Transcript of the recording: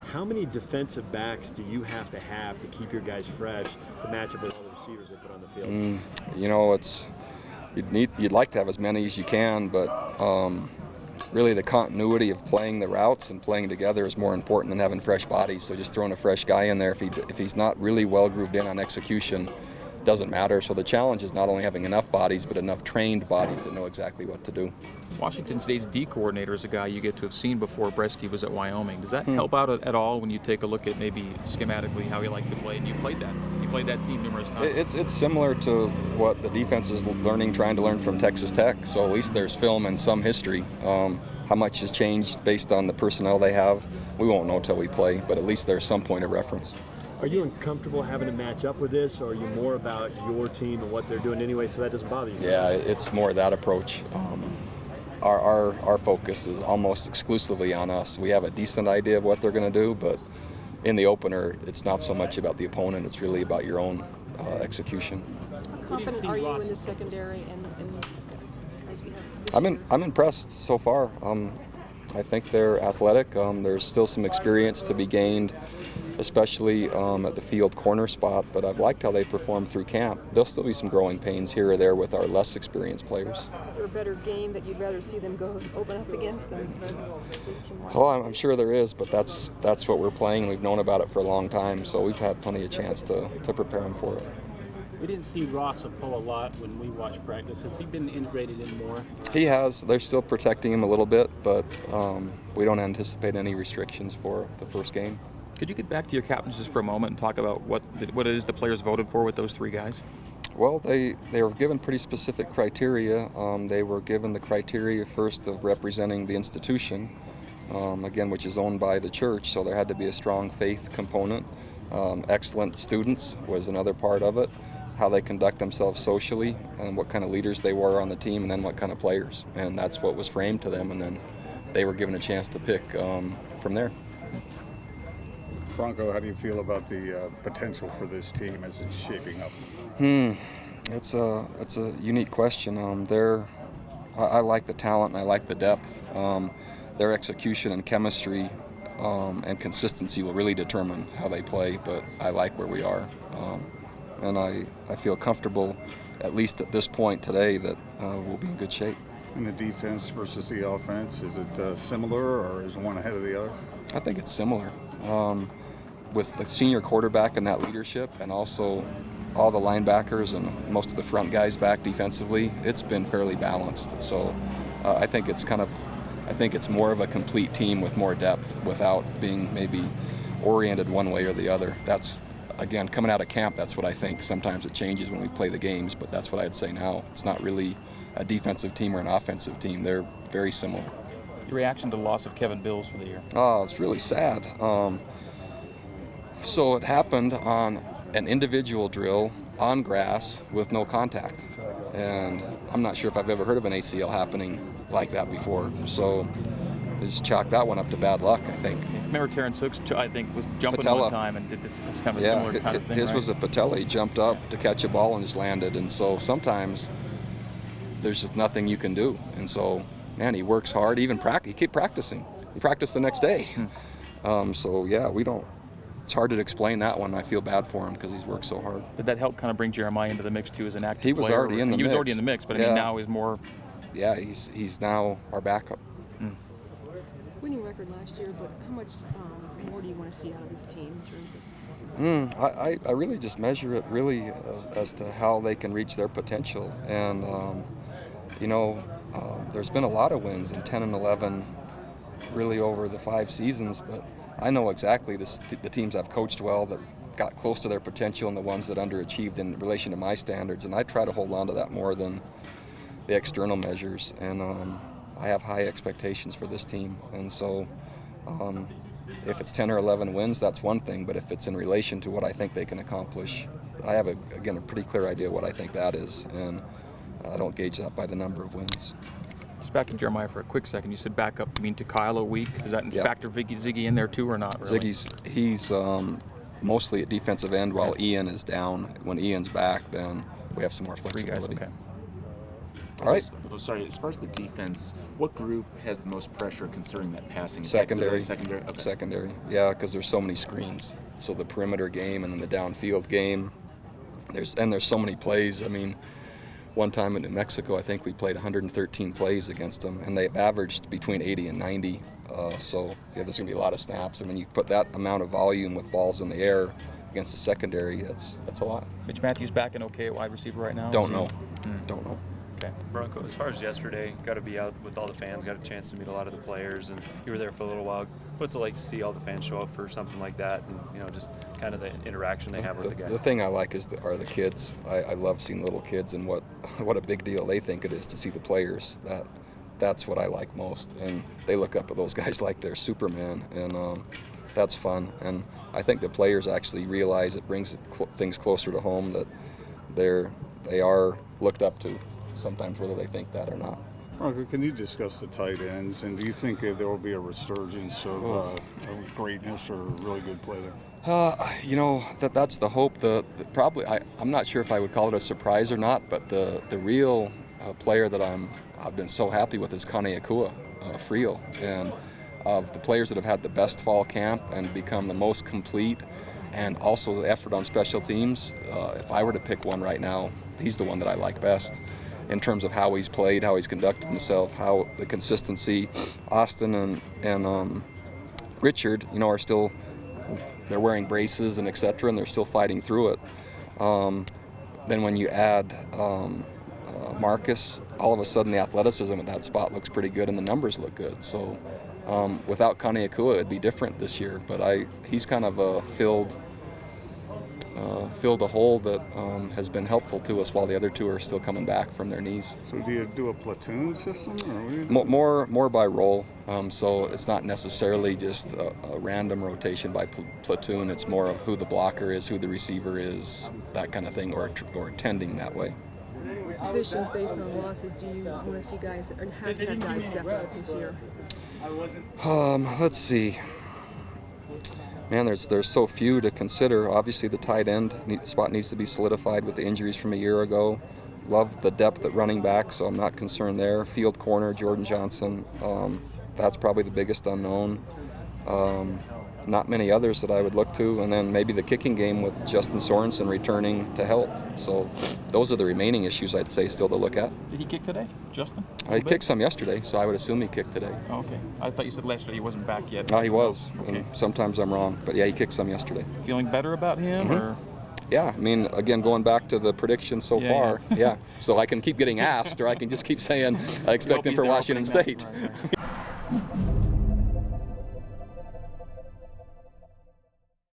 How many defensive backs do you have to keep your guys fresh to match up with all the receivers they put on the field? You know, you'd like to have as many as you can, but really the continuity of playing the routes and playing together is more important than having fresh bodies. So just throwing a fresh guy in there, if he's not really well grooved in on execution, doesn't matter. So the challenge is not only having enough bodies, but enough trained bodies that know exactly what to do. Washington State's D coordinator is a guy you get to have seen before Bresky was at Wyoming. Does that help out at all when you take a look at maybe schematically how he liked to play? And you played that team numerous times. It's similar to what the defense is trying to learn from Texas Tech. So at least there's film and some history. How much has changed based on the personnel they have, we won't know till we play, but at least there's some point of reference. Are you uncomfortable having to match up with this, or are you more about your team and what they're doing anyway, so that doesn't bother you? Yeah, it's more that approach. Our focus is almost exclusively on us. We have a decent idea of what they're going to do, but in the opener, it's not so much about the opponent. It's really about your own execution. How confident are you in the secondary and as we have this year? I'm impressed so far. I think they're athletic. There's still some experience to be gained, especially at the field corner spot, but I've liked how they perform through camp. There'll still be some growing pains here or there with our less experienced players. Is there a better game that you'd rather see them go open up against them? Oh, I'm sure there is, but that's what we're playing. We've known about it for a long time, so we've had plenty of chance to prepare them for it. We didn't see Ross pull a lot when we watched practice. Has he been integrated in more? He has. They're still protecting him a little bit, but we don't anticipate any restrictions for the first game. Could you get back to your captains just for a moment and talk about what it is the players voted for with those three guys? Well, they were given pretty specific criteria. They were given the criteria first of representing the institution, again, which is owned by the church, so there had to be a strong faith component. Excellent students was another part of it, how they conduct themselves socially and what kind of leaders they were on the team, and then what kind of players. And that's what was framed to them, and then they were given a chance to pick from there. Bronco, how do you feel about the potential for this team as it's shaping up? It's a unique question. I like the talent and I like the depth. Their execution and chemistry and consistency will really determine how they play, but I like where we are. And I feel comfortable, at least at this point today, that we'll be in good shape. In the defense versus the offense, is it similar or is one ahead of the other? I think it's similar. With the senior quarterback and that leadership, and also all the linebackers and most of the front guys back defensively, it's been fairly balanced. So I think it's more of a complete team with more depth without being maybe oriented one way or the other. That's, again, coming out of camp, that's what I think. Sometimes it changes when we play the games, but that's what I'd say now. It's not really a defensive team or an offensive team. They're very similar. Your reaction to the loss of Kevan Bills for the year? Oh, it's really sad. So it happened on an individual drill on grass with no contact. And I'm not sure if I've ever heard of an ACL happening like that before. So just chalk that one up to bad luck, I think. Remember Terrence Hooks, I think, was jumping patella. one time and did this kind of a similar kind of thing, his right? was a patella. He jumped up to catch a ball and just landed. And so sometimes there's just nothing you can do. And so, man, he works hard. He keep practicing. He practiced the next day. So, yeah, it's hard to explain that one. I feel bad for him because he's worked so hard. Did that help kind of bring Jeremiah into the mix too as an active player? He was already in the mix. He was already in the mix, but I mean now he's more. Yeah, he's now our backup. Winning record last year, but how much more do you want to see out of this team in terms of? I really just measure it really as to how they can reach their potential. And, there's been a lot of wins in 10 and 11 really over the 5 seasons, but I know exactly the teams I've coached well that got close to their potential and the ones that underachieved in relation to my standards, and I try to hold on to that more than the external measures. And I have high expectations for this team, and so if it's 10 or 11 wins, that's one thing, but if it's in relation to what I think they can accomplish, I have, a pretty clear idea what I think that is, and I don't gauge that by the number of wins. Just back to Jeremiah for a quick second. You said back up, you mean to Kyle a week? Does that factor Ziggy in there too or not really? He's mostly at defensive end while Ian is down. When Ian's back, then we have some more flexibility. 3 guys, okay. All right. Sorry, as far as the defense, what group has the most pressure concerning that passing? Secondary. Secondary? Okay. Secondary. Yeah, because there's so many screens. So the perimeter game and then the downfield game. There's so many plays. I mean, one time in New Mexico, I think we played 113 plays against them, and they've averaged between 80 and 90. So yeah, there's going to be a lot of snaps, and when you put that amount of volume with balls in the air against the secondary, that's a lot. Mitch Matthews back and okay at wide receiver right now? Don't know. Don't know. Okay. Bronco, as far as yesterday, got to be out with all the fans, got a chance to meet a lot of the players, and you were there for a little while. What's it like to see all the fans show up for something like that, and just kind of the interaction they have with the guys? The thing I like are the kids. I love seeing little kids and what a big deal they think it is to see the players. That's what I like most, and they look up at those guys like they're Superman, and that's fun. And I think the players actually realize it brings things closer to home, that they are looked up to sometimes, whether they think that or not. Bronco, can you discuss the tight ends, and do you think that there will be a resurgence of greatness or really good play there? That's the hope. Probably I'm not sure if I would call it a surprise or not, but the real player that I've been so happy with is Kane Akua, Friel, and of the players that have had the best fall camp and become the most complete, and also the effort on special teams. If I were to pick one right now, he's the one that I like best in terms of how he's played, how he's conducted himself, how the consistency. Austin and Richard, are still, they're wearing braces and etc., and they're still fighting through it. Then when you add Marcus, all of a sudden the athleticism at that spot looks pretty good and the numbers look good. So without Kane Akua, it'd be different this year. But he's kind of filled a hole that has been helpful to us while the other two are still coming back from their knees. So do you do a platoon system? Or what do you do? More by role. So it's not necessarily just a random rotation by platoon. It's more of who the blocker is, who the receiver is, that kind of thing, or tending that way. Positions based on losses, do you want to see guys, or have had guys step up this year? Let's see. Man, there's so few to consider. Obviously, the tight end spot needs to be solidified with the injuries from a year ago. Love the depth at running back, so I'm not concerned there. Field corner, Jordan Johnson, that's probably the biggest unknown. Not many others that I would look to, and then maybe the kicking game with Justin Sorensen returning to health. So those are the remaining issues I'd say still to look at. Did he kick today, Justin? He kicked some yesterday, so I would assume he kicked today. Oh, okay. I thought you said yesterday he wasn't back yet. No, he was. Okay. And sometimes I'm wrong, but yeah, he kicked some yesterday. Feeling better about him, or? Yeah, I mean, again, going back to the predictions so far, yeah. So I can keep getting asked, or I can just keep saying I expect him for Washington State. Right.